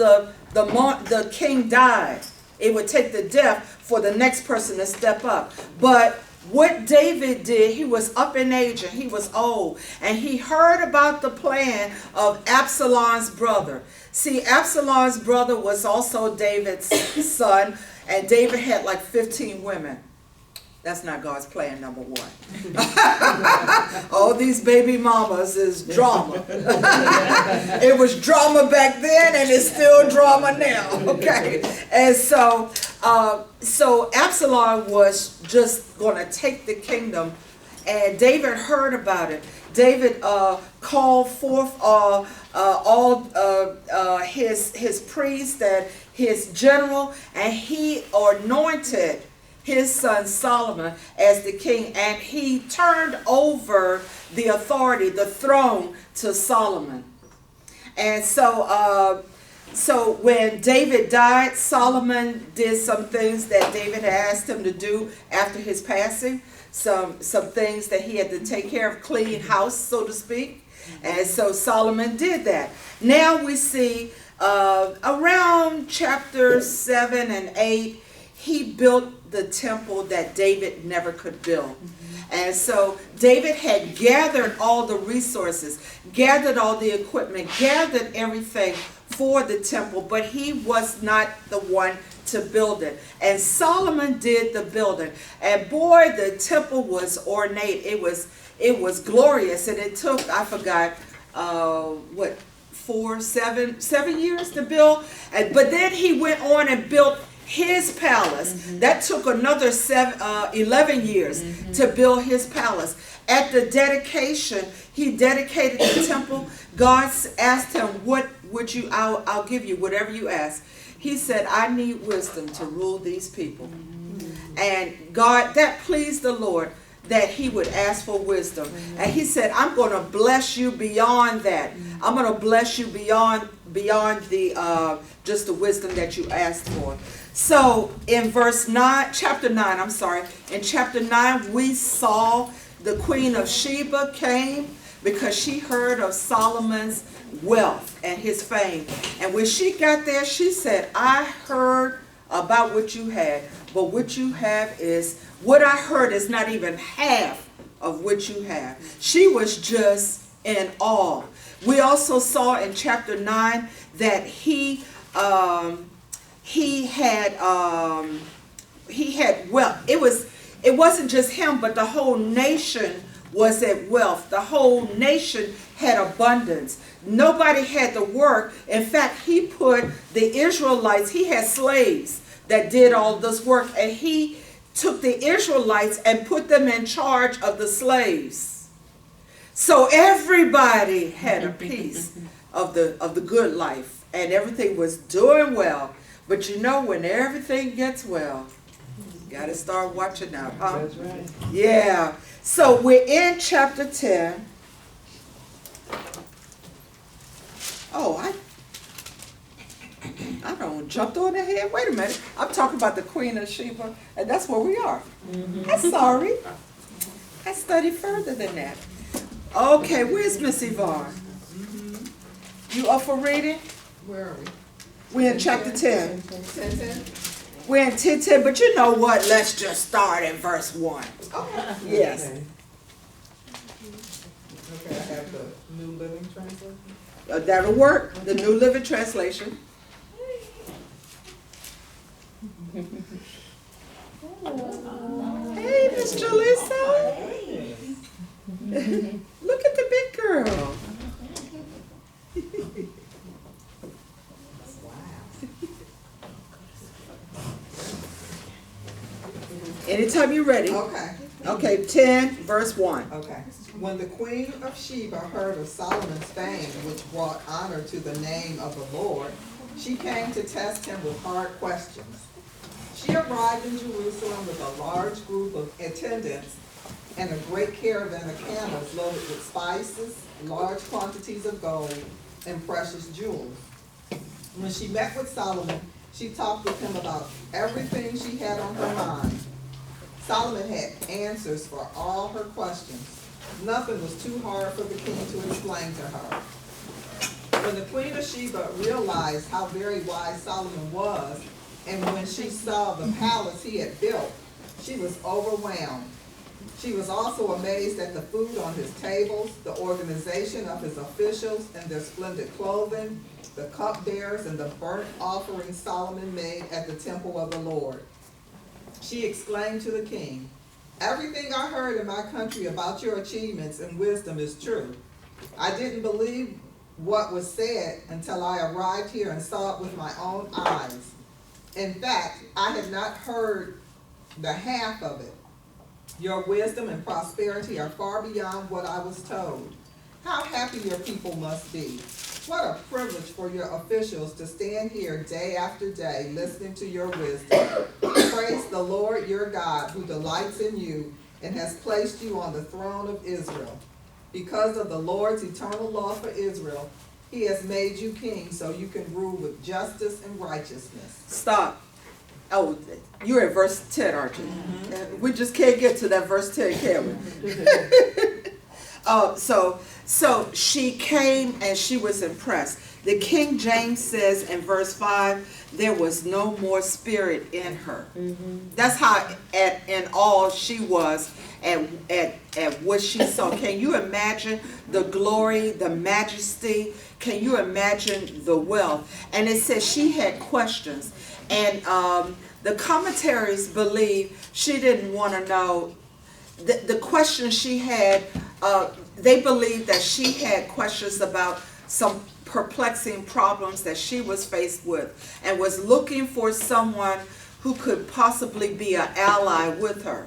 the king died. It would take the death for the next person to step up. But what David did, he was up in age and he was old. And he heard about the plan of Absalom's brother. See, Absalom's brother was also David's son. And David had like 15 women. That's not God's plan, number one. All these baby mamas is drama. It was drama back then and it's still drama now. Okay. And so Absalom was just going to take the kingdom, and David heard about it. David called forth all his priests and his general, and he anointed his son Solomon as the king, and he turned over the authority, the throne, to Solomon. And so when David died, Solomon did some things that David had asked him to do after his passing, some things that he had to take care of, clean house, so to speak. And so Solomon did that. Now we see around chapter 7 and 8, he built the temple that David never could build. And so David had gathered all the resources, gathered all the equipment, gathered everything for the temple, but he was not the one to build it. And Solomon did the building. And boy, the temple was ornate. It was glorious. And it took, I forgot, 7 years to build. But then he went on and built his palace. That took another 11 years to build his palace. At the dedication, he dedicated the temple. God asked him, what would you, I'll give you whatever you ask. He said, I need wisdom to rule these people. And God, that pleased the Lord, that he would ask for wisdom. And he said, I'm going to bless you beyond that. I'm going to bless you beyond the just the wisdom that you asked for. So in chapter 9, in chapter 9, we saw the Queen of Sheba came because she heard of Solomon's wealth and his fame. And when she got there, she said, I heard about what you had, but what you have is, what I heard is not even half of what you have. She was just in awe. We also saw in chapter 9 that he had wealth. It wasn't just him, but the whole nation was at wealth. The whole nation had abundance. Nobody had to work. In fact, he put the Israelites, he had slaves that did all this work, and he took the Israelites and put them in charge of the slaves. So everybody had a piece of the good life, and everything was doing well. But you know, when everything gets well, you got to start watching out, huh? That's right. Yeah. So we're in chapter 10. Oh, I don't jumped on ahead. Wait a minute. I'm talking about the Queen of Sheba, and that's where we are. I'm sorry. I studied further than that. Okay, where's Miss Yvonne? You up for reading? Where are we? We're in chapter 10. 10. We're in 10, but you know what? Let's just start at verse 1. Okay. Yes. Okay, I have the New Living Translation. That'll work. The New Living Translation. Hey, Miss Jalissa. Look at the big girl. Anytime you're ready. Okay. Okay, 10, verse 1. Okay. When the Queen of Sheba heard of Solomon's fame, which brought honor to the name of the Lord, she came to test him with hard questions. She arrived in Jerusalem with a large group of attendants and a great caravan of camels loaded with spices, large quantities of gold, and precious jewels. When she met with Solomon, she talked with him about everything she had on her mind. Solomon had answers for all her questions. Nothing was too hard for the king to explain to her. When the Queen of Sheba realized how very wise Solomon was, and when she saw the palace he had built, she was overwhelmed. She was also amazed at the food on his tables, the organization of his officials and their splendid clothing, the cupbearers and the burnt offerings Solomon made at the temple of the Lord. She exclaimed to the king, "Everything I heard in my country about your achievements and wisdom is true. I didn't believe what was said until I arrived here and saw it with my own eyes. In fact, I had not heard the half of it. Your wisdom and prosperity are far beyond what I was told. How happy your people must be. What a privilege for your officials to stand here day after day listening to your wisdom. Praise the Lord your God, who delights in you and has placed you on the throne of Israel. Because of the Lord's eternal law for Israel, he has made you king so you can rule with justice and righteousness." Stop. Oh, you're at verse 10, aren't you? Mm-hmm. We just can't get to that verse 10, can we? So she came and she was impressed. The King James says in verse 5, there was no more spirit in her. Mm-hmm. That's how in all she was at what she saw. Can you imagine the glory, the majesty? Can you imagine the wealth? And it says she had questions. And the commentaries believe she didn't want to know the questions she had. They believe that she had questions about some perplexing problems that she was faced with and was looking for someone who could possibly be an ally with her.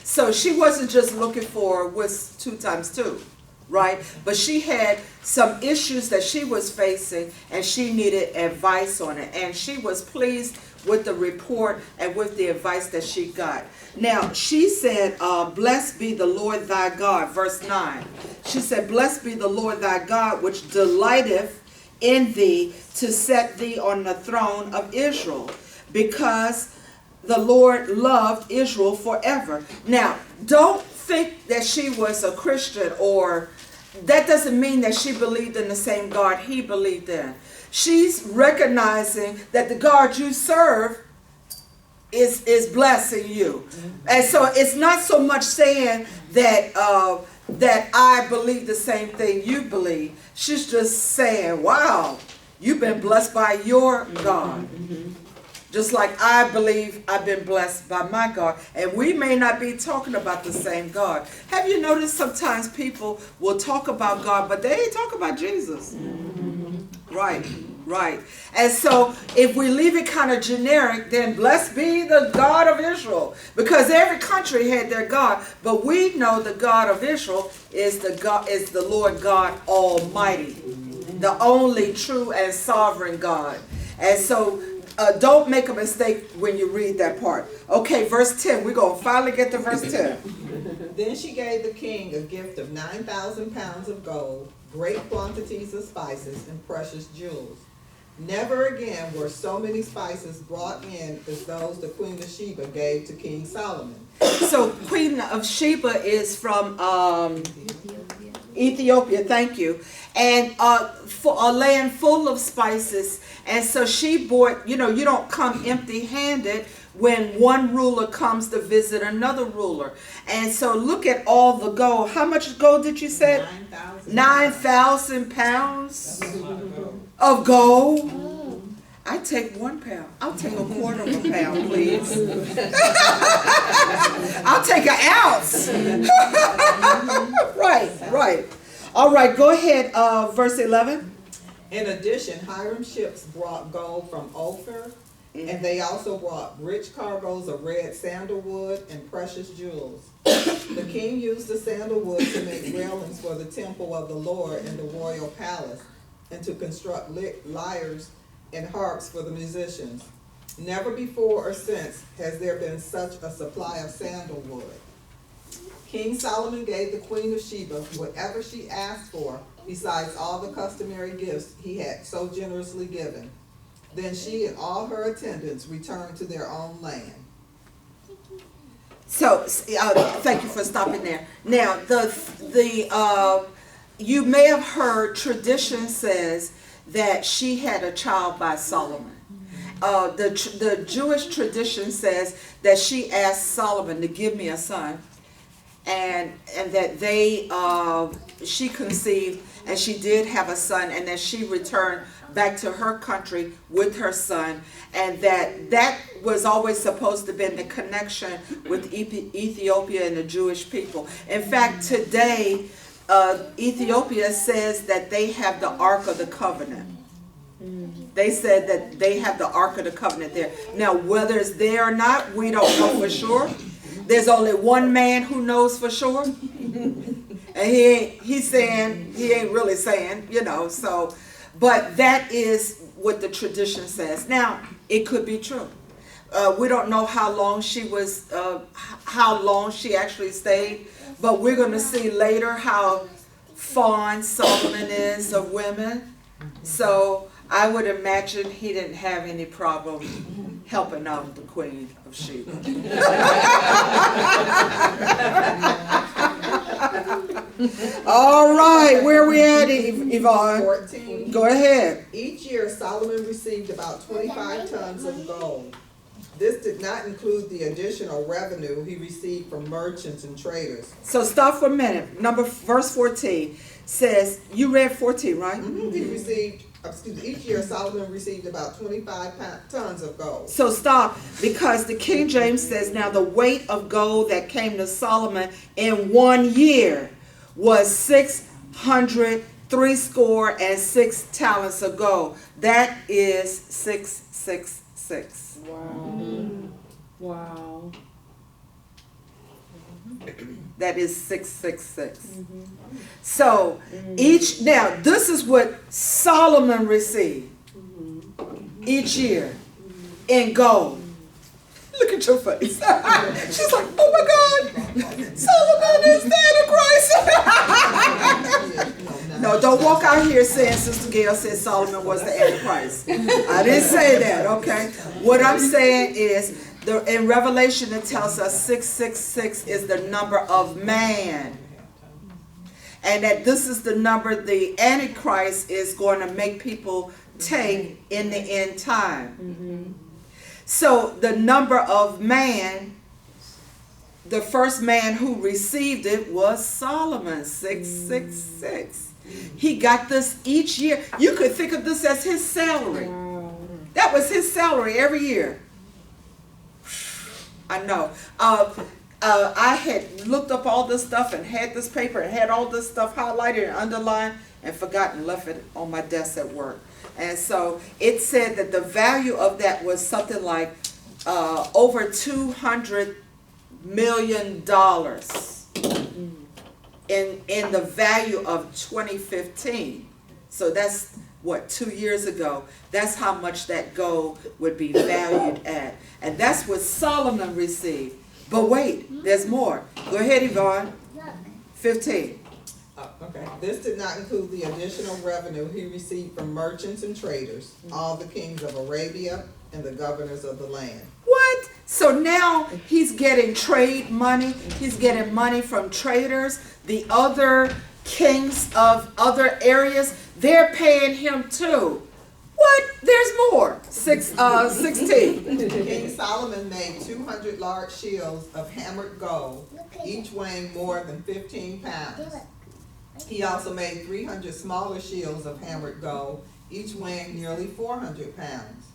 So she wasn't just looking for what's 2 times 2, right? But she had some issues that she was facing and she needed advice on it. And she was pleased with the report and with the advice that she got. Now, she said, blessed be the Lord thy God, verse 9. She said, blessed be the Lord thy God, which delighteth in thee to set thee on the throne of Israel, because the Lord loved Israel forever. Now, don't think that she was a Christian, or that doesn't mean that she believed in the same God he believed in. She's recognizing that the God you serve is blessing you. And so it's not so much saying that that I believe the same thing you believe. She's just saying, wow, you've been blessed by your God. Just like I believe I've been blessed by my God. And we may not be talking about the same God. Have you noticed sometimes people will talk about God, but they ain't talk about Jesus? Right, right. And so if we leave it kind of generic, then blessed be the God of Israel. Because every country had their God. But we know the God of Israel is the Lord God Almighty. The only true and sovereign God. And so don't make a mistake when you read that part. Okay, verse 10. We're going to finally get to verse 10. Then she gave the king a gift of 9,000 pounds of gold, great quantities of spices, and precious jewels. Never again were so many spices brought in as those the Queen of Sheba gave to King Solomon. So Queen of Sheba is from Ethiopia, thank you. And for a land full of spices. And so she bought, you don't come empty-handed when one ruler comes to visit another ruler. And so look at all the gold. How much gold did you say? 9,000 pounds of gold. I take 1 pound. I'll take a quarter of a pound, please. I'll take an ounce. Right. All right, go ahead, verse 11. In addition, Hiram's ships brought gold from Ophir, and they also brought rich cargoes of red sandalwood and precious jewels. The king used the sandalwood to make railings for the temple of the Lord in the royal palace, and to construct lyres and harps for the musicians. Never before or since has there been such a supply of sandalwood. King Solomon gave the Queen of Sheba whatever she asked for, besides all the customary gifts he had so generously given. Then she and all her attendants returned to their own land. So, thank you for stopping there. Now, you may have heard tradition says that she had a child by Solomon. The Jewish tradition says that she asked Solomon to give me a son, and that she conceived, and she did have a son, and that she returned back to her country with her son, and that was always supposed to be the connection with Ethiopia and the Jewish people. In fact, today, Ethiopia says that they have the Ark of the Covenant. They said that they have the Ark of the Covenant there. Now, whether it's there or not, we don't know for sure. There's only one man who knows for sure. And he's saying, he ain't really saying, so, but that is what the tradition says. Now, it could be true. We don't know how long she actually stayed, but we're going to see later how fond Solomon is of women. So I would imagine he didn't have any problem helping out the Queen of Sheba. All right, where we at, Yvonne? 14. Go ahead. Each year, Solomon received about 25 tons of gold. This did not include the additional revenue he received from merchants and traders. So stop for a minute. Verse 14 says, you read 14, right? Each year Solomon received about 25 tons of gold. So stop, because the King James says, now the weight of gold that came to Solomon in 1 year was 606 talents of gold. That is 666. Wow. That is 666. So now this is what Solomon received each year in gold. Look at your face. She's like, oh my God, Solomon is the Antichrist. No, don't walk out here saying Sister Gail said Solomon was the Antichrist. I didn't say that, okay? What I'm saying is, in Revelation it tells us 666 is the number of man. And that this is the number the Antichrist is going to make people take in the end time. So the number of man, the first man who received it was Solomon, 666. He got this each year. You could think of this as his salary. That was his salary every year. I know. I had looked up all this stuff and had this paper and had all this stuff highlighted and underlined and forgotten, left it on my desk at work. And so it said that the value of that was something like over $200 million in the value of 2015. So that's what, 2 years ago. That's how much that gold would be valued at. And that's what Solomon received. But wait, there's more. Go ahead, Yvonne. 15. Okay. This did not include the additional revenue he received from merchants and traders, all the kings of Arabia and the governors of the land. What? So now he's getting trade money. He's getting money from traders. The other kings of other areas, they're paying him too. What? There's more. 16. King Solomon made 200 large shields of hammered gold, each weighing more than 15 pounds. He also made 300 smaller shields of hammered gold, each weighing nearly 400 pounds.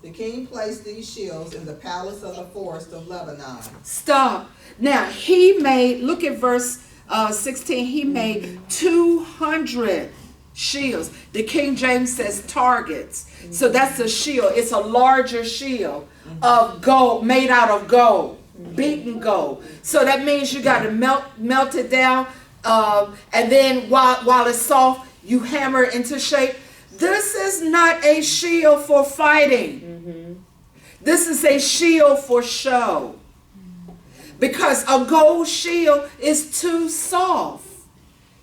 The king placed these shields in the palace of the forest of Lebanon. Stop. Now he made, look at verse 16, he made 200 shields. The King James says targets. So that's a shield. It's a larger shield of gold, made out of gold, beaten gold. So that means you got to melt it down, and then while it's soft, you hammer it into shape. This is not a shield for fighting. This is a shield for show. Because a gold shield is too soft.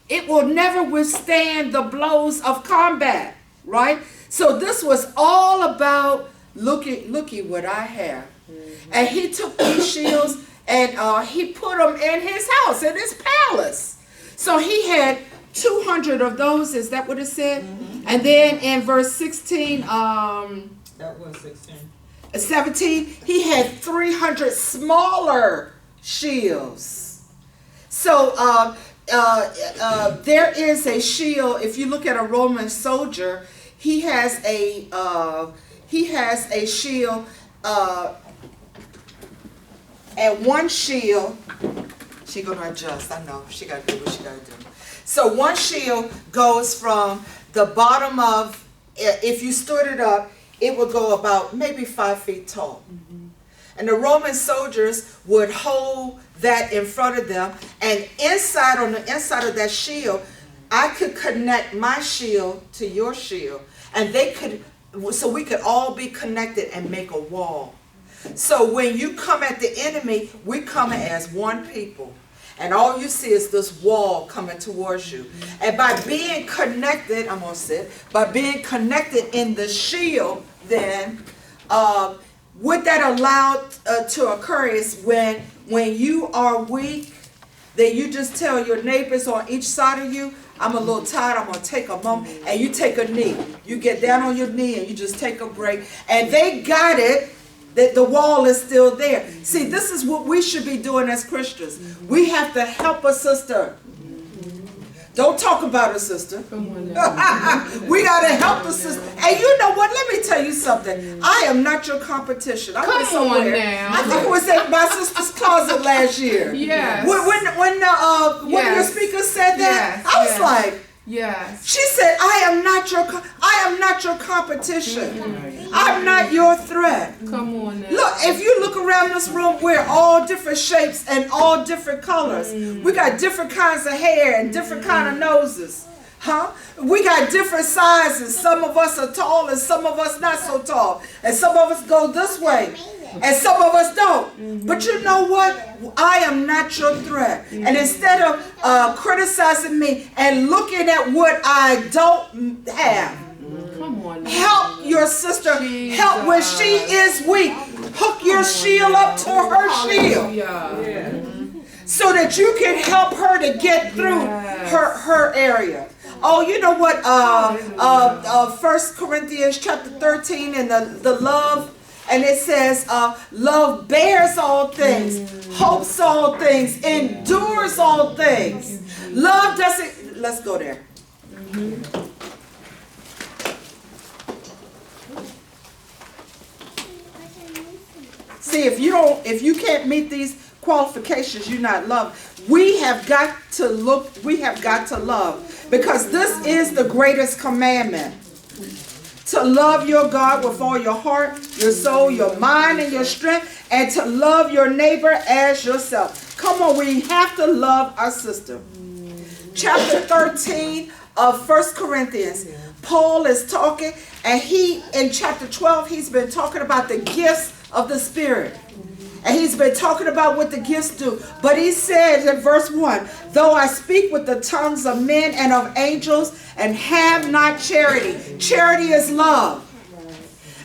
It will never withstand the blows of combat, right? So this was all about, looky what I have. And he took these shields and he put them in his house, in his palace. So he had 200 of those. Is that what it said? And then in verse 16, That was 16. 17, he had 300 smaller shields. So there is a shield. If you look at a Roman soldier, he has a shield, and one shield. She gonna adjust. I know she gotta do what she gotta do. So one shield goes from the bottom of, if you stood it up, it would go about maybe 5 feet tall. And the Roman soldiers would hold that in front of them, and on the inside of that shield, I could connect my shield to your shield, and so we could all be connected and make a wall. So when you come at the enemy, we come as one people. And all you see is this wall coming towards you. And by being connected, I'm going to sit, by being connected in the shield, then what that allowed to occur is when you are weak, then you just tell your neighbors on each side of you, I'm a little tired, I'm going to take a moment, and you take a knee. You get down on your knee and you just take a break. And they got it. That the wall is still there. See, this is what we should be doing as Christians. We have to help a sister. Don't talk about a sister. We got to help the sister. And you know what? Let me tell you something. I am not your competition. I went somewhere. I think it was at my sister's closet last year. Yes. When your speaker said that, I was like, yes. She said, I am not your competition. I'm not your threat. Come on now. Look, if you look around this room, we're all different shapes and all different colors. We got different kinds of hair and different kind of noses. Huh? We got different sizes. Some of us are tall and some of us not so tall. And some of us go this way. And some of us don't. But you know what? I am not your threat. And instead of criticizing me and looking at what I don't have, help your sister. Jesus. Help when she is weak. Hook your shield up to her shield. So that you can help her to get through her area. Oh, you know what? 1 Corinthians chapter 13 and the love. And it says, love bears all things, hopes all things, endures all things. Love doesn't, let's go there. See, if you can't meet these qualifications, you're not loved. We have got to love, because this is the greatest commandment. To love your God with all your heart, your soul, your mind, and your strength, and to love your neighbor as yourself. Come on, we have to love our sister. Chapter 13 of 1 Corinthians, Paul is talking, and in chapter 12, he's been talking about the gifts of the Spirit. And he's been talking about what the gifts do. But he says in verse 1, though I speak with the tongues of men and of angels and have not charity. Charity is love.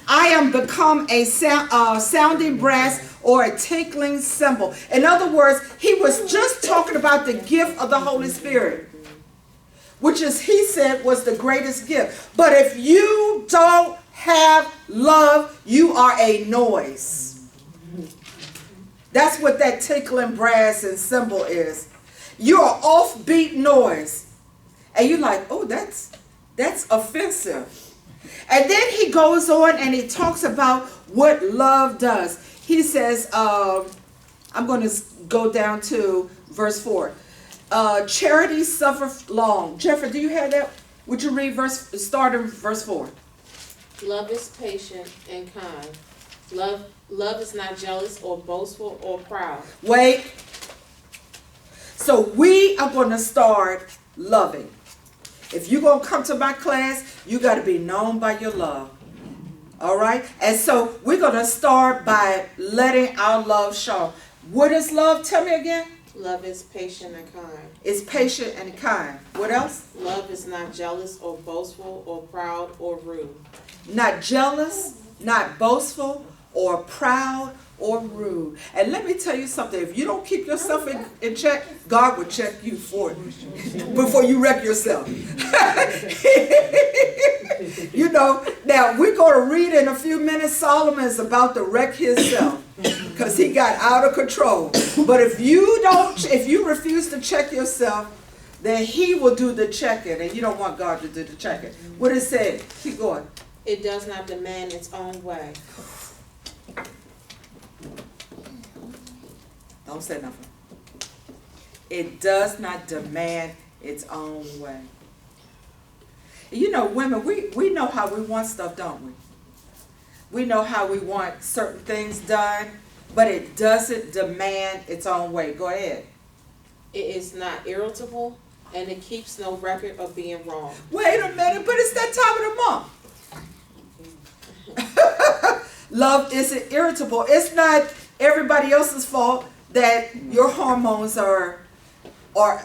I am become a sounding brass or a tinkling cymbal. In other words, he was just talking about the gift of the Holy Spirit, which is, he said, was the greatest gift. But if you don't have love, you are a noise. That's what that tinkling brass and cymbal is. You're an offbeat noise. And you're like, oh, that's offensive. And then he goes on and he talks about what love does. He says, I'm going to go down to verse 4. Charity suffereth long. Jeffrey, do you have that? Would you read start in verse 4? Love is patient and kind. Love is not jealous or boastful or proud. Wait. So we are going to start loving. If you're going to come to my class, you got to be known by your love. All right? And so we're going to start by letting our love show. What is love? Tell me again. Love is patient and kind. It's patient and kind. What else? Love is not jealous or boastful or proud or rude. Not jealous, not boastful, or proud or rude. And let me tell you something, if you don't keep yourself in check, God will check you for it before you wreck yourself. You know, now we're going to read in a few minutes, Solomon is about to wreck himself because he got out of control. But if you refuse to check yourself, then he will do the checking, and you don't want God to do the checking. What it said? Keep going. It does not demand its own way. Don't say nothing. It does not demand its own way. You know, women, we know how we want stuff, don't we? We know how we want certain things done, but it doesn't demand its own way. Go ahead. It is not irritable, and it keeps no record of being wrong. Wait a minute, but it's that time of the month. Love isn't irritable. It's not everybody else's fault that your hormones are, or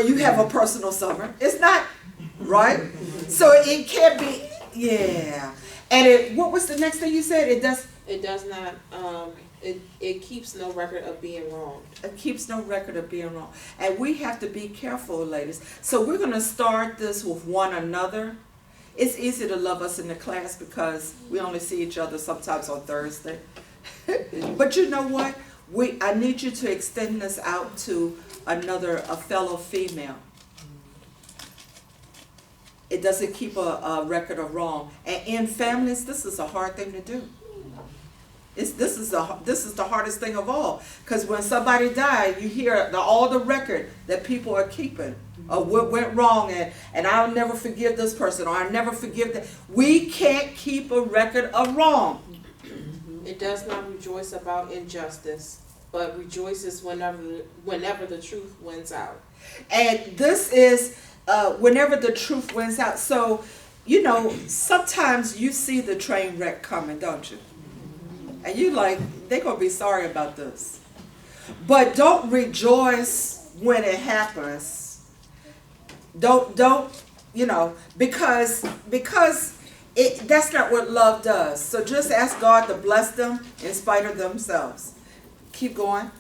you have a personal summer. It's not, right? So it can't be, yeah. And what was the next thing you said? It does not. It keeps no record of being wrong. It keeps no record of being wrong. And we have to be careful, ladies. So we're going to start this with one another. It's easy to love us in the class because we only see each other sometimes on Thursday. But you know what? I need you to extend this out to a fellow female. It doesn't keep a record of wrong. And in families, this is a hard thing to do. This is the hardest thing of all, because when somebody died, you hear all the record that people are keeping of what went wrong, and I'll never forgive this person, or I'll never forgive that. We can't keep a record of wrong. It does not rejoice about injustice, but rejoices whenever the truth wins out. And this is whenever the truth wins out. So, you know, sometimes you see the train wreck coming, don't you? And you like, they're going to be sorry about this. But don't rejoice when it happens. Don't, you know, because that's not what love does. So just ask God to bless them in spite of themselves. Keep going.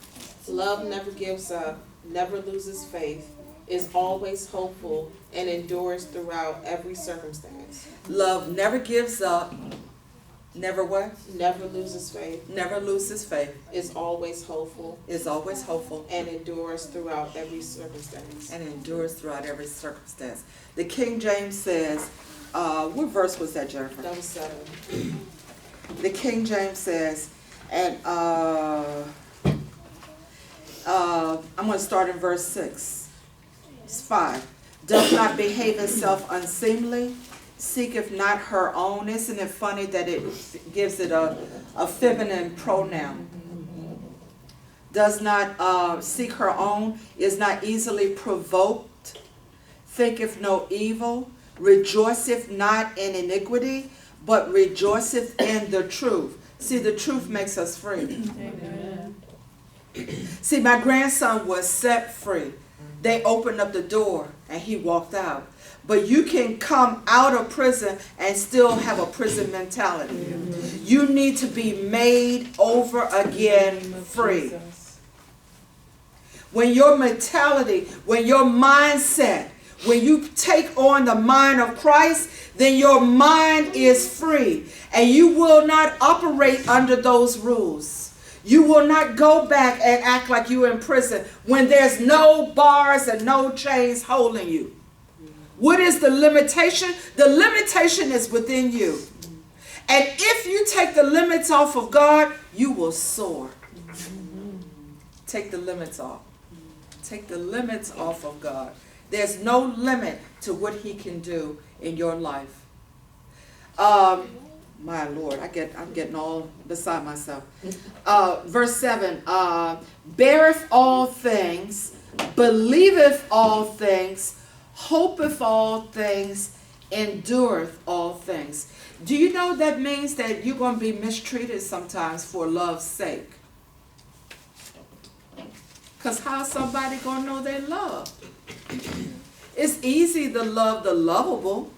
Love never gives up, never loses faith, is always hopeful, and endures throughout every circumstance. Love never gives up. Never what? Never loses faith. Never loses faith. Is always hopeful. Is always hopeful. And endures throughout every circumstance. And endures throughout every circumstance. The King James says, what verse was that, Jennifer? That was 7. The King James says, and I'm going to start in verse 6. It's 5. Does not behave itself unseemly, seeketh not her own. Isn't it funny that it gives it a feminine pronoun? Does not seek her own, is not easily provoked, thinketh no evil, rejoiceth not in iniquity, but rejoiceth in the truth. See, the truth makes us free. Amen. See, my grandson was set free. They opened up the door and he walked out. But you can come out of prison and still have a prison mentality. Mm-hmm. You need to be made over again free. When your mentality, when your mindset, when you take on the mind of Christ, then your mind is free. And you will not operate under those rules. You will not go back and act like you're in prison when there's no bars and no chains holding you. What is the limitation? The limitation is within you. And if you take the limits off of God, you will soar. Take the limits off. Take the limits off of God. There's no limit to what he can do in your life. My Lord, I'm getting all beside myself. Verse 7, beareth all things, believeth all things, hopeth all things, endureth all things. Do you know that means that you're going to be mistreated sometimes for love's sake? Because how's somebody going to know they love? It's easy to love the lovable.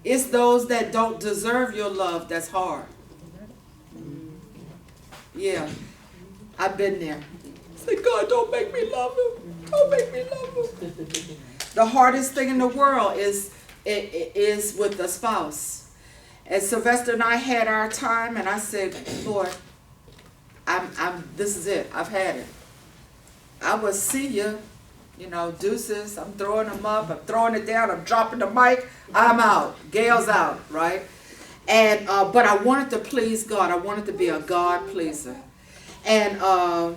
It's those that don't deserve your love that's hard. Yeah, I've been there. Say, God, don't make me love him. Don't make me love him. The hardest thing in the world is with the spouse. And Sylvester and I had our time, and I said, Lord, this is it. I've had it. I will see you. You know, deuces. I'm throwing them up. I'm throwing it down. I'm dropping the mic. I'm out. Gail's out, right? And but I wanted to please God. I wanted to be a God pleaser. And I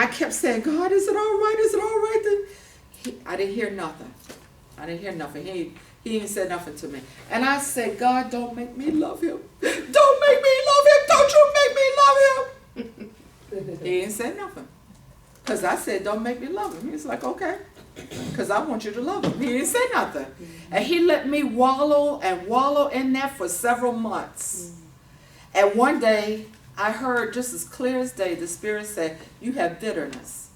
kept saying, God, is it all right? Is it all right? I didn't hear nothing. I didn't hear nothing. He didn't say nothing to me. And I said, God, don't make me love him. Don't make me love him. Don't you make me love him. He didn't say nothing. Because I said, don't make me love him. He's like, okay. Because I want you to love him. He didn't say nothing. And he let me wallow and wallow in that for several months. And one day, I heard just as clear as day, the Spirit said, you have bitterness.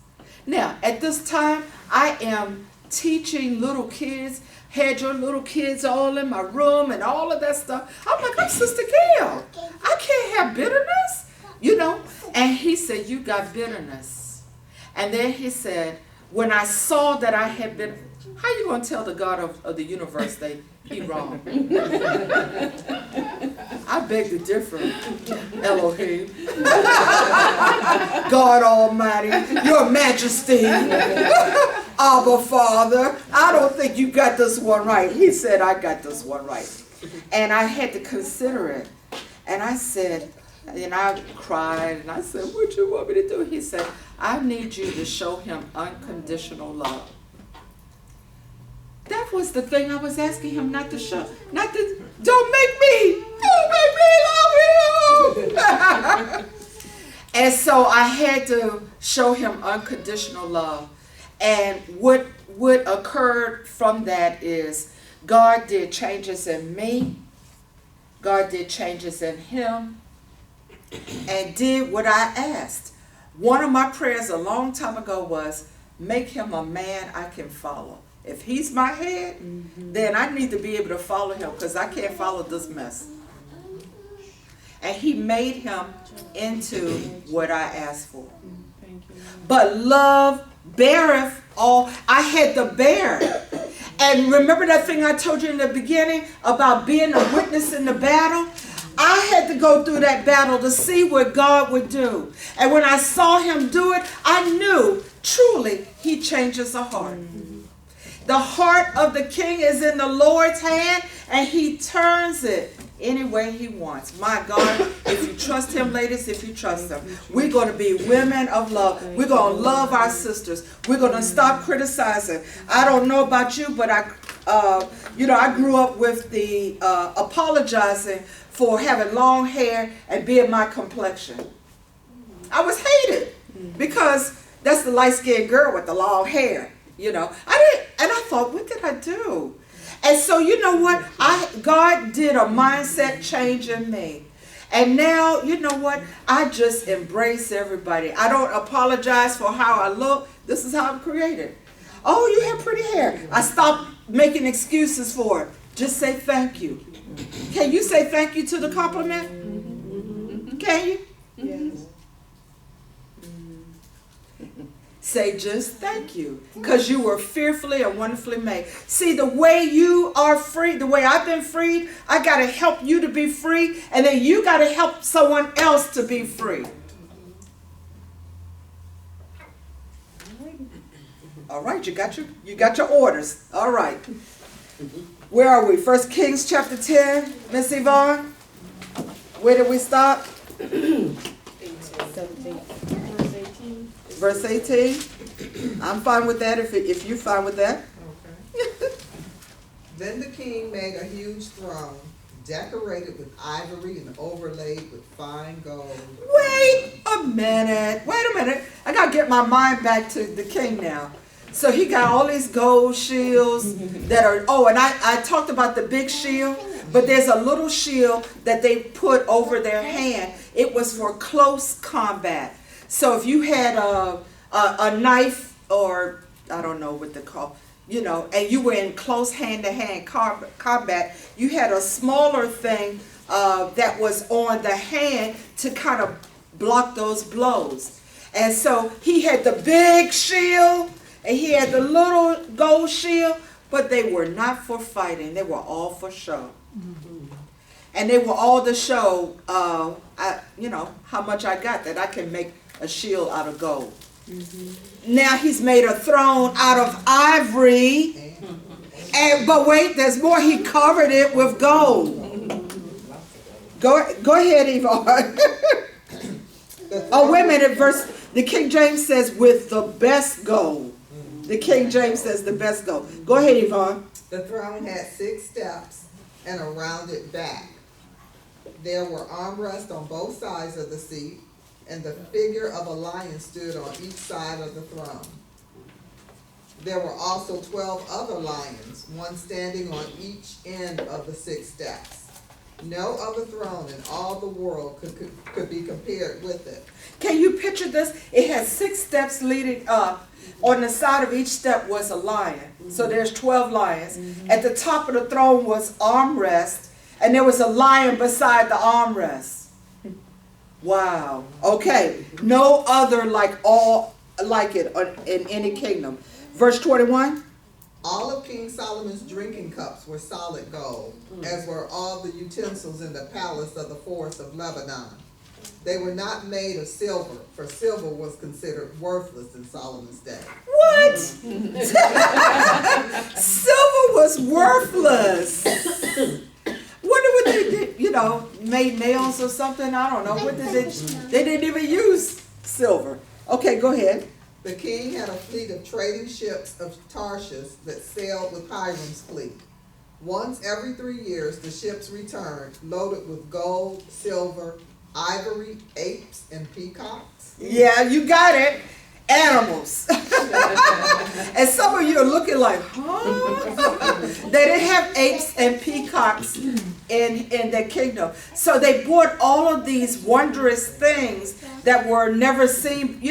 Now, at this time, I am teaching little kids, had your little kids all in my room and all of that stuff. I'm like, I'm Sister Gail. I can't have bitterness, you know. And he said, you got bitterness. And then he said, when I saw that I had been, how you going to tell the God of the universe that he wrong? I beg to differ, Elohim. God Almighty, Your Majesty, Abba Father, I don't think you got this one right. He said, I got this one right. And I had to consider it. And I said, and I cried, and I said, what you want me to do? He said, I need you to show him unconditional love. That was the thing I was asking him not to show. Don't make me love him. And so I had to show him unconditional love. And what occurred from that is God did changes in me. God did changes in him. And did what I asked. One of my prayers a long time ago was, make him a man I can follow. If he's my head, then I need to be able to follow him, because I can't follow this mess. And he made him into what I asked for. But love beareth all. I had to bear it. And remember that thing I told you in the beginning about being a witness in the battle? I had to go through that battle to see what God would do. And when I saw him do it, I knew truly he changes a heart. The heart of the king is in the Lord's hand, and he turns it any way he wants. My God, if you trust him, ladies, if you trust him, we're going to be women of love. We're going to love our sisters. We're going to stop criticizing. I don't know about you, but I grew up with the apologizing for having long hair and being my complexion. I was hated because that's the light-skinned girl with the long hair, you know. I thought, what did I do? And so, you know what? God did a mindset change in me. And now, you know what? I just embrace everybody. I don't apologize for how I look. This is how I'm created. Oh, you have pretty hair. I stopped making excuses for it. Just say thank you. Can you say thank you to the compliment? Can you? Yes. Say just thank you, because you were fearfully and wonderfully made. See, the way you are free, the way I've been freed, I got to help you to be free, and then you got to help someone else to be free. All right, you got your orders. All right. Where are we? 1 Kings chapter 10, Miss Yvonne? Where did we stop? 17. Verse 18. I'm fine with that if you're fine with that. Okay. Then the king made a huge throne, decorated with ivory and overlaid with fine gold. Wait a minute. I got to get my mind back to the king now. So he got all these gold shields that are, and I talked about the big shield, but there's a little shield that they put over their hand. It was for close combat. So if you had a knife, or I don't know what they call, and you were in close hand-to-hand combat, you had a smaller thing that was on the hand to kind of block those blows. And so he had the big shield and he had the little gold shield, but they were not for fighting. They were all for show. And they were all to show, how much I got, that I can make a shield out of gold. Now he's made a throne out of ivory. But wait, there's more. He covered it with gold. Go ahead, Yvonne. Oh, wait a minute. The King James says with the best gold. The King James says the best gold. Go ahead, Yvonne. The throne had 6 steps and a rounded back. There were armrests on both sides of the seat, and the figure of a lion stood on each side of the throne. There were also 12 other lions, one standing on each end of the 6 steps. No other throne in all the world could be compared with it. Can you picture this? It has 6 steps leading up. On the side of each step was a lion. So there's 12 lions. At the top of the throne was armrest, and there was a lion beside the armrest. Wow. Okay. No other like it in any kingdom. Verse 21. All of King Solomon's drinking cups were solid gold, as were all the utensils in the palace of the forest of Lebanon. They were not made of silver, for silver was considered worthless in Solomon's day. What? Silver was worthless. Wonder what they did, made nails or something. I don't know. What did they didn't even use silver. Okay, go ahead. The king had a fleet of trading ships of Tarshish that sailed with Hiram's fleet. Once every 3 years, the ships returned, loaded with gold, silver, ivory, apes, and peacocks. Yeah, you got it. Animals. And some of you are looking like, huh? They didn't have apes and peacocks in their kingdom. So they bought all of these wondrous things that were never seen,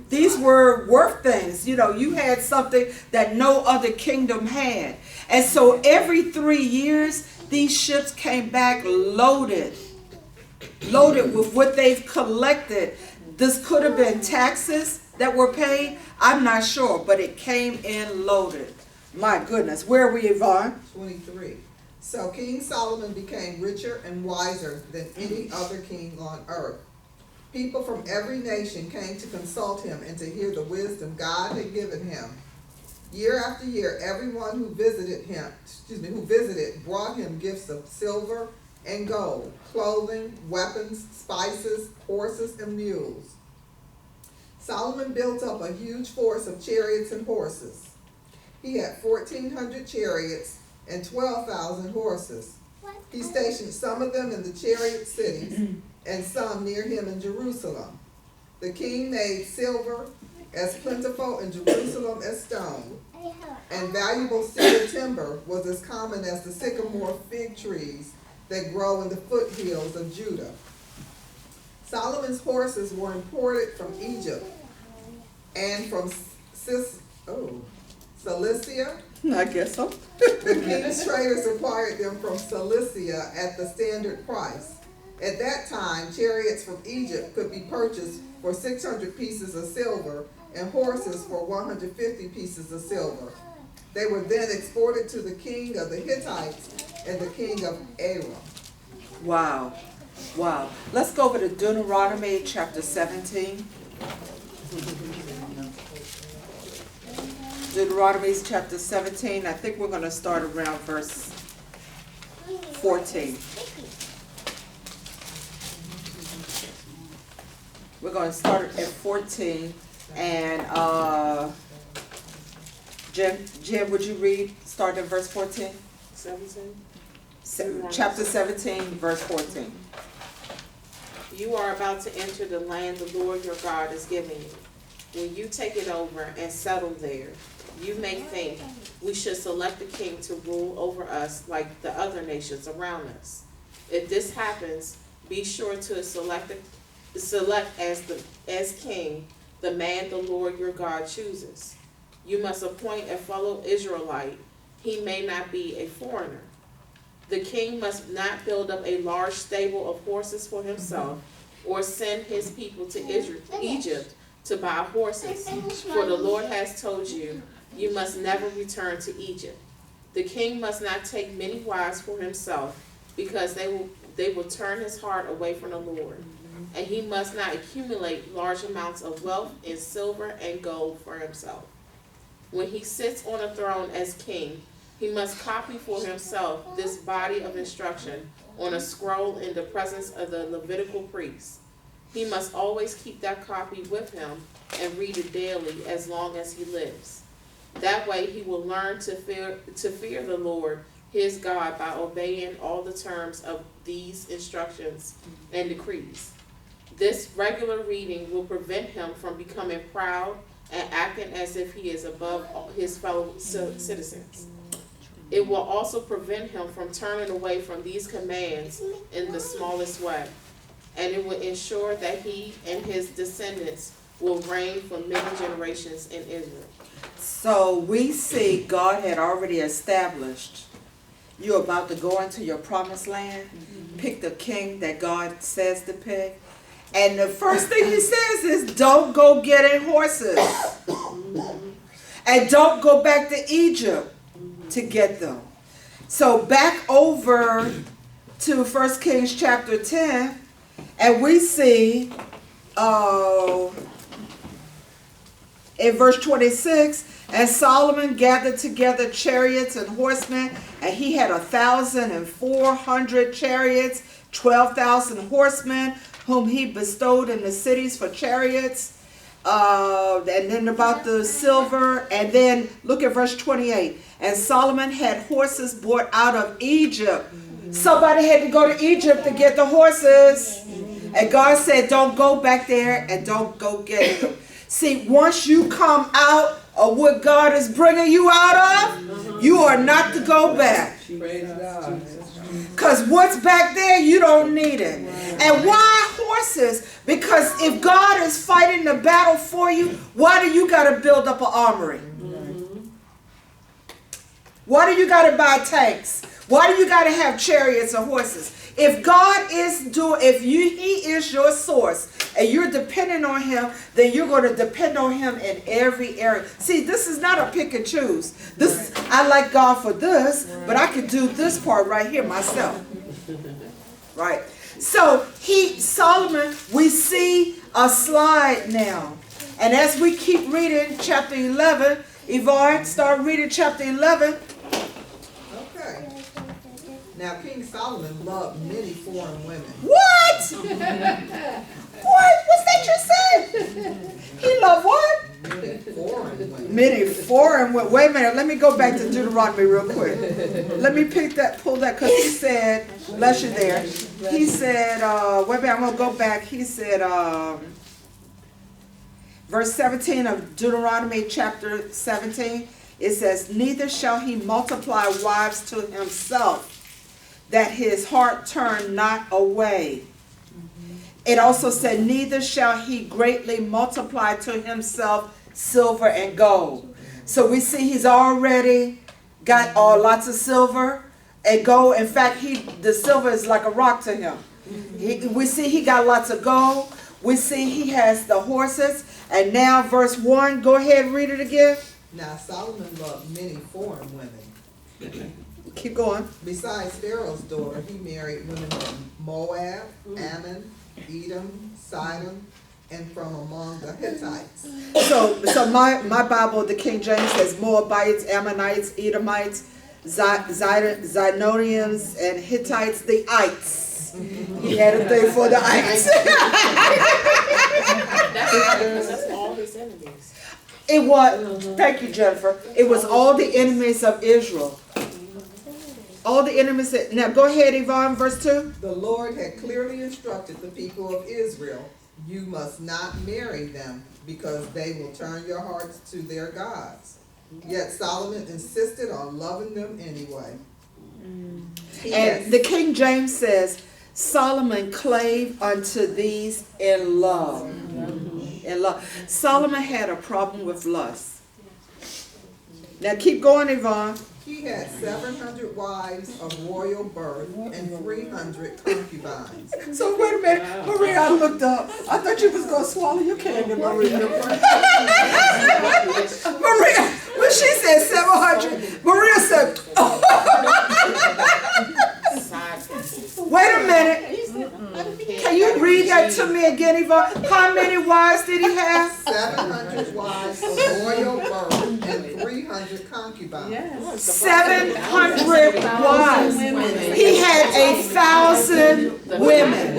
These were worth things. You had something that no other kingdom had. And so every 3 years, these ships came back loaded with what they've collected. This could have been taxes that were paid. I'm not sure, but it came in loaded. My goodness. Where are we, Yvonne? 23. So King Solomon became richer and wiser than any other king on earth. People from every nation came to consult him and to hear the wisdom God had given him. Year after year, everyone who visited brought him gifts of silver and gold, clothing, weapons, spices, horses, and mules. Solomon built up a huge force of chariots and horses. He had 1,400 chariots and 12,000 horses. He stationed some of them in the chariot cities and some near him in Jerusalem. The king made silver as plentiful in Jerusalem as stone, and valuable cedar timber was as common as the sycamore fig trees that grow in the foothills of Judah. Solomon's horses were imported from Egypt and from Cilicia. I guess so. The king's traders acquired them from Cilicia at the standard price. At that time, chariots from Egypt could be purchased for 600 pieces of silver and horses for 150 pieces of silver. They were then exported to the king of the Hittites and the king of Aram. Wow. Wow. Let's go over to Deuteronomy chapter 17. Deuteronomy chapter 17. I think we're going to start around verse 14. We're going to start at 14. And Jim, would you read, start at verse 14? 17? Chapter 17, verse 14. You are about to enter the land the Lord your God is giving you. When you take it over and settle there, you may think we should select a king to rule over us like the other nations around us. If this happens, be sure to select as king the man the Lord your God chooses. You must appoint a fellow Israelite. He may not be a foreigner. The king must not build up a large stable of horses for himself. or send his people to Egypt to buy horses. For the Lord has told you, you must never return to Egypt. The king must not take many wives for himself, because they will turn his heart away from the Lord. And he must not accumulate large amounts of wealth in silver and gold for himself. When he sits on a throne as king, he must copy for himself this body of instruction on a scroll in the presence of the Levitical priests. He must always keep that copy with him and read it daily as long as he lives. That way he will learn to fear the Lord his God by obeying all the terms of these instructions and decrees. This regular reading will prevent him from becoming proud and acting as if he is above his fellow citizens. It will also prevent him from turning away from these commands in the smallest way, and it will ensure that he and his descendants will reign for many generations in Israel. So we see God had already established you're about to go into your promised land, pick the king that God says to pick. And the first thing he says is, don't go getting horses. And don't go back to Egypt to get them. So back over to 1 Kings chapter 10, and we see in verse 26, and Solomon gathered together chariots and horsemen, and he had 1,400 chariots, 12,000 horsemen, whom he bestowed in the cities for chariots. And then about the silver, and then look at verse 28. And Solomon had horses brought out of Egypt. Somebody had to go to Egypt to get the horses. And God said, don't go back there and don't go get them. See, once you come out of what God is bringing you out of, you are not to go back. Because what's back there, you don't need it. And why horses? Because if God is fighting the battle for you, why do you got to build up an armory? Why do you got to buy tanks? Why do you got to have chariots and horses? If God is He is your source and you're dependent on Him, then you're going to depend on Him in every area. See, this is not a pick and choose. This I like God for this, but I can do this part right here myself. Right. So Solomon, we see a slide now. And as we keep reading chapter 11, Yvonne, start reading chapter 11. Okay. Now, King Solomon loved many foreign women. What? What? What's that you said? He loved what? Many foreign women. Many foreign women. Wait a minute. Let me go back to Deuteronomy real quick. Let me pull that, because he said, bless you there. He said, wait a minute, I'm going to go back. He said, verse 17 of Deuteronomy chapter 17, it says, neither shall he multiply wives to himself, that his heart turn not away. It also said, neither shall he greatly multiply to himself silver and gold. So we see he's already got lots of silver and gold. In fact, the silver is like a rock to him. We see he got lots of gold. We see he has the horses. And now verse 1, go ahead, read it again. Now Solomon loved many foreign women. Keep going. Besides Pharaoh's daughter, he married women from Moab, Ammon, Edom, Sidon, and from among the Hittites. So my Bible, the King James says Moabites, Ammonites, Edomites, Zidonians, and Hittites, the ites. He had a thing for the ites. That's all his enemies. It was, thank you, Jennifer. It was all the enemies of Israel. All the enemies. Now go ahead, Yvonne, verse 2. The Lord had clearly instructed the people of Israel, you must not marry them, because they will turn your hearts to their gods. Yet Solomon insisted on loving them anyway. And the King James says, Solomon clave unto these in love. In love. Solomon had a problem with lust. Now keep going, Yvonne. He had 700 wives of royal birth and 300 concubines. So wait a minute, Maria, I looked up. I thought you was gonna swallow your candy, Maria. Maria, when she said 700, Maria said, wait a minute. Can you read that to me again, Yvonne? How many wives did he have? 700 wives of royal birth and 300 concubines. 700 wives. He had 1,000 women.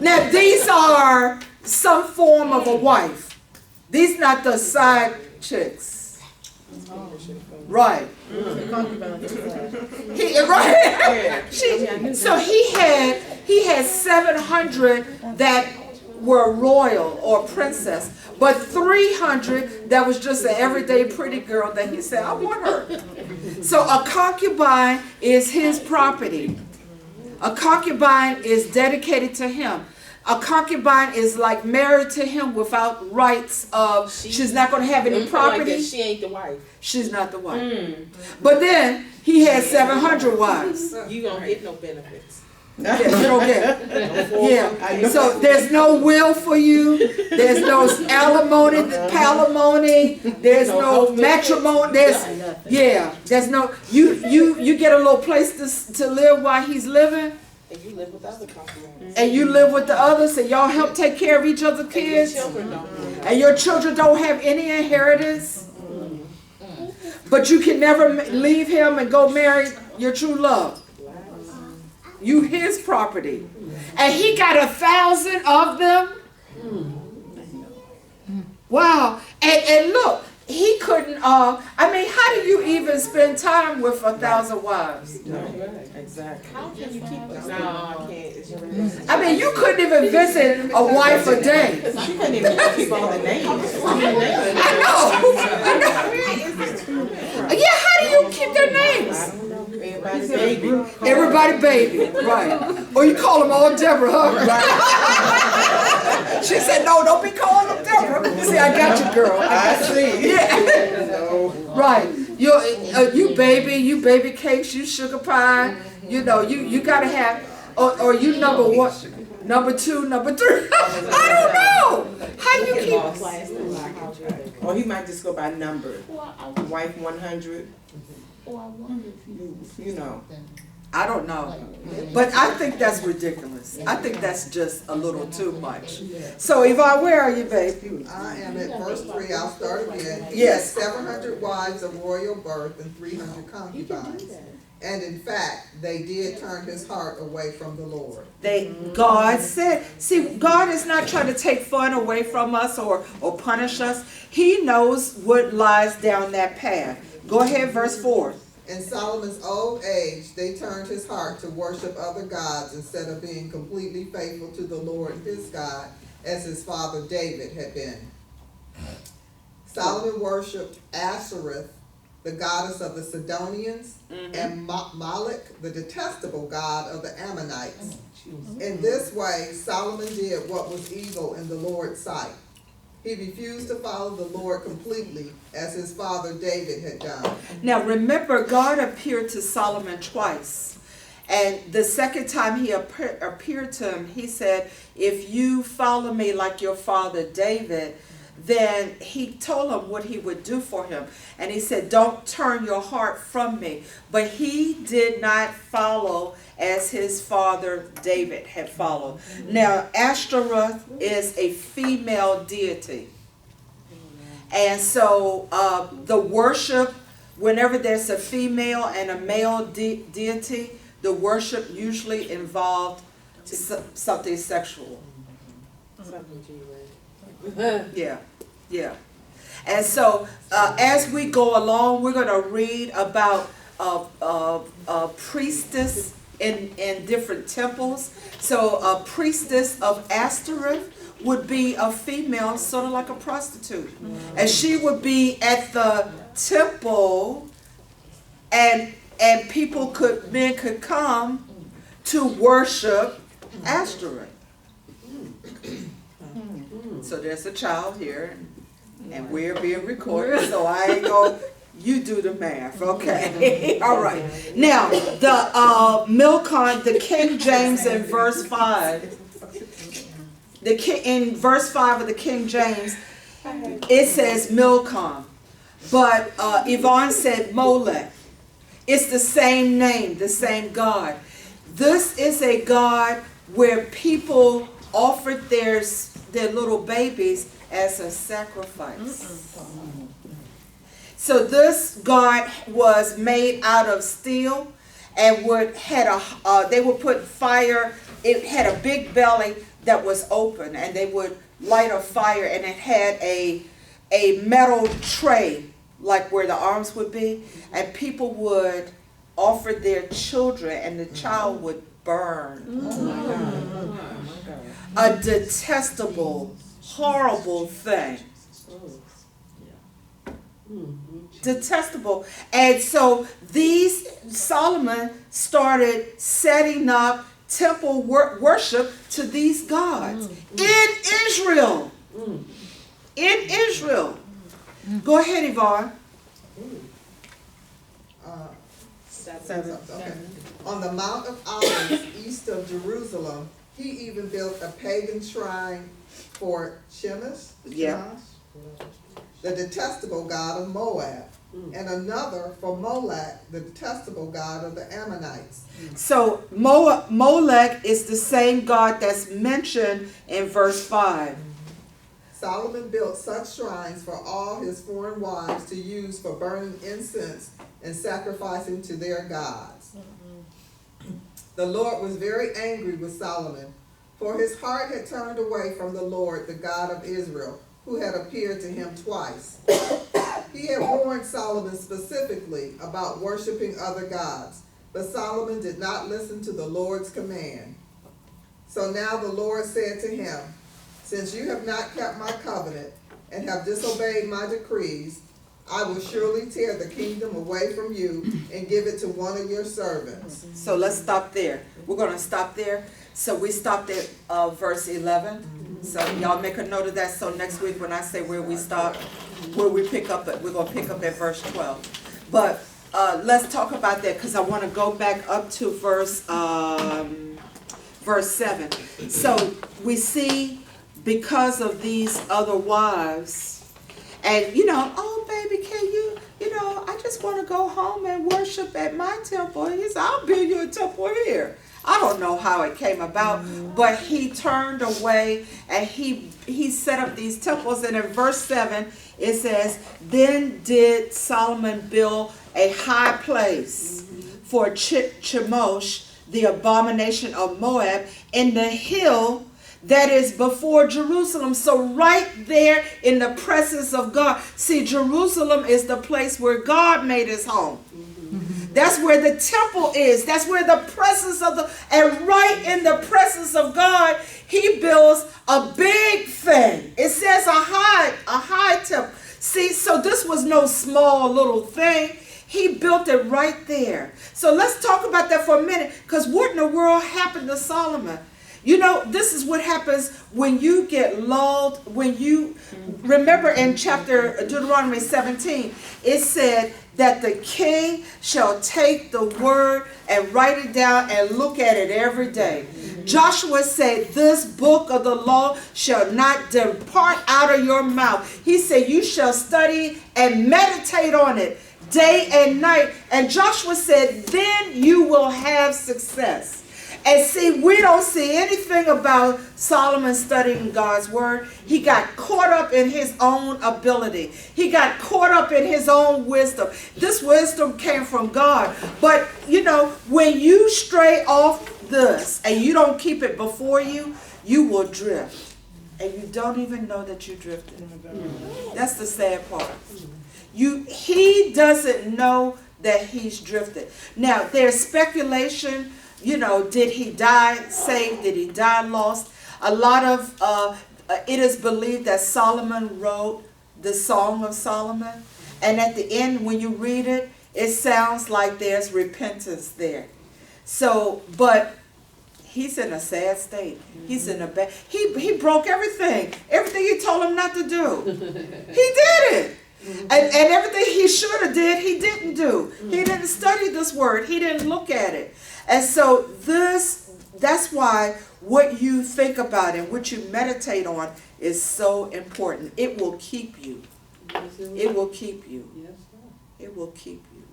Now these are some form of a wife. These not the side chicks. Right. So he had 700 that were royal or princess, but 300 that was just an everyday pretty girl that he said, I want her. So a concubine is his property. A concubine is dedicated to him. A concubine is like married to him without rights of, she's not going to have any property. Like she ain't the wife. She's not the wife. But then he had 700 wives. You don't get no benefits. Yeah, you don't get it. Yeah. So there's no will for you. There's no alimony, palimony. There's no matrimony. There's no. You get a little place to live while he's living. And you live with other concubines. And you live with the others, and y'all help take care of each other's kids. And your children don't have any inheritance. But you can never leave him and go marry your true love. You his property. And he got 1,000 of them. Wow. And look, he couldn't, how do you even spend time with 1,000 wives? Exactly. How can you keep us? No, I can't. You couldn't even visit a wife a day. She couldn't even keep all the names. I know. Yeah, how do you keep their names? Everybody baby. Everybody baby, right. Or you call them all Deborah, huh? She said, no, don't be calling them Deborah. See, I got you, girl. I see. Yeah. Right. You baby cakes, you sugar pie. You know, you gotta have, or you number one, number two, number three. I don't know. How do you keep? Or he might just go by number. Wife 100. You know. I don't know. But I think that's ridiculous. I think that's just a little too much. So Yvonne, where are you, babe? I am at verse 3. I'll start again. Yes. He had 700 wives of royal birth and 300 concubines. And in fact, they did turn his heart away from the Lord. God said, see, God is not trying to take fun away from us or punish us. He knows what lies down that path. Go ahead, verse 4. In Solomon's old age, they turned his heart to worship other gods instead of being completely faithful to the Lord his God, as his father David had been. Solomon worshipped Ashereth, the goddess of the Sidonians, and Moloch, the detestable god of the Ammonites. In this way, Solomon did what was evil in the Lord's sight. He refused to follow the Lord completely, as his father David had done. Now remember, God appeared to Solomon twice. And the second time he appeared to him, he said, if you follow me like your father David, then he told him what he would do for him. And he said, don't turn your heart from me. But he did not follow as his father David had followed. Now, Ashtoreth is a female deity. And so the worship, whenever there's a female and a male deity, the worship usually involved something sexual. Yeah. And so as we go along, we're going to read about priestess in different temples. So a priestess of Ashtoreth would be a female, sort of like a prostitute. And she would be at the temple, and men could come to worship Ashtoreth. So there's a child here, and we're being recorded, so I ain't gonna You do the math, okay? All right. Now, the Milcom, the King James in verse 5, in verse 5 of the King James, it says Milcom. But Yvonne said Molech. It's the same name, the same God. This is a God where people offered their little babies as a sacrifice. So this God was made out of steel and they would put fire. It had a big belly that was open, and they would light a fire, and it had a metal tray like where the arms would be, and people would offer their children, and the child would burn. A detestable, horrible thing. Detestable. And so Solomon started setting up temple worship to these gods in Israel. In Israel. Go ahead, Yvonne. Okay. On the Mount of Olives, east of Jerusalem, he even built a pagan shrine for Chemosh, the detestable god of Moab, and another for Molech, the detestable god of the Ammonites. So Molech is the same god that's mentioned in verse 5. Solomon built such shrines for all his foreign wives to use for burning incense and sacrificing to their gods. The Lord was very angry with Solomon, for his heart had turned away from the Lord, the God of Israel, who had appeared to him twice. He had warned Solomon specifically about worshiping other gods, but Solomon did not listen to the Lord's command. So now the Lord said to him, "Since you have not kept my covenant and have disobeyed my decrees, I will surely tear the kingdom away from you and give it to one of your servants." So let's stop there. We're going to stop there. So we stopped at verse 11. So y'all make a note of that. So next week when I say where we stop, where we pick up at, we're going to pick up at verse 12. But let's talk about that, because I want to go back up to verse 7. So we see, because of these other wives, and oh baby, can you, I just want to go home and worship at my temple. He said, I'll build you a temple here. I don't know how it came about, but he turned away and he set up these temples. And in verse 7, it says, "Then did Solomon build a high place for Chemosh, the abomination of Moab, in the hill that is before Jerusalem." So right there in the presence of God. See, Jerusalem is the place where God made his home. That's where the temple is. That's where the presence of and right in the presence of God, he builds a big thing. It says a high temple. See, so this was no small little thing. He built it right there. So let's talk about that for a minute, because what in the world happened to Solomon? This is what happens when you get lulled, when you, remember in chapter Deuteronomy 17, it said that the king shall take the word and write it down and look at it every day. Joshua said, "This book of the law shall not depart out of your mouth." He said, "You shall study and meditate on it day and night." And Joshua said, "Then you will have success." And see, we don't see anything about Solomon studying God's word. He got caught up in his own ability. He got caught up in his own wisdom. This wisdom came from God. But, when you stray off this and you don't keep it before you, you will drift. And you don't even know that you drifted. That's the sad part. He doesn't know that he's drifted. Now, there's speculation. Did he die saved? Did he die lost? A lot of, it is believed that Solomon wrote the Song of Solomon. And at the end, when you read it, it sounds like there's repentance there. So, but he's in a sad state. He's in a bad, he broke everything. Everything he told him not to do. He did it. And everything he should have did, he didn't do. He didn't study this word. He didn't look at it. And so that's why what you think about and what you meditate on is so important. It will keep you. It will keep you. It will keep you.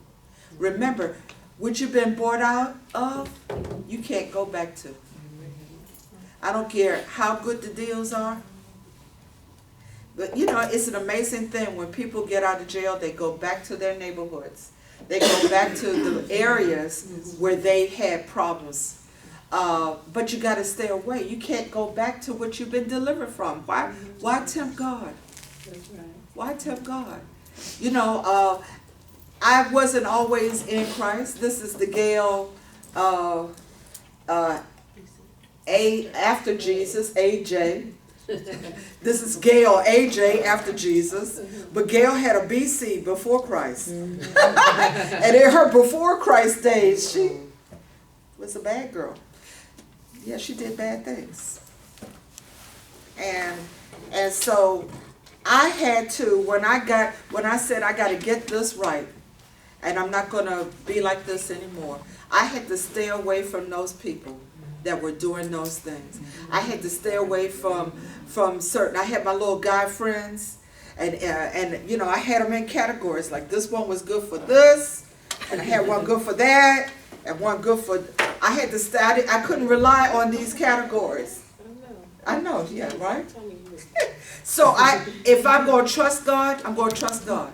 Remember, what you've been bought out of, you can't go back to. I don't care how good the deals are. But you know, it's an amazing thing when people get out of jail, they go back to their neighborhoods. They go back to the areas where they had problems. But you got to stay away. You can't go back to what you've been delivered from. Why tempt God? Why tempt God? You know, I wasn't always in Christ. This is the Gail after Jesus, AJ. This is Gail, AJ after Jesus. But Gail had a BC before Christ. And in her before Christ days, she was a bad girl. Yeah, she did bad things. And so I had to, when I said I got to get this right, and I'm not going to be like this anymore, I had to stay away from those people that were doing those things. I had to stay away from certain, I had my little guy friends, and you know, I had them in categories, like this one was good for this, and I had one good for that, and one good for, I had to stay, I couldn't rely on these categories. I know, yeah, right? So if I'm going to trust God, I'm going to trust God.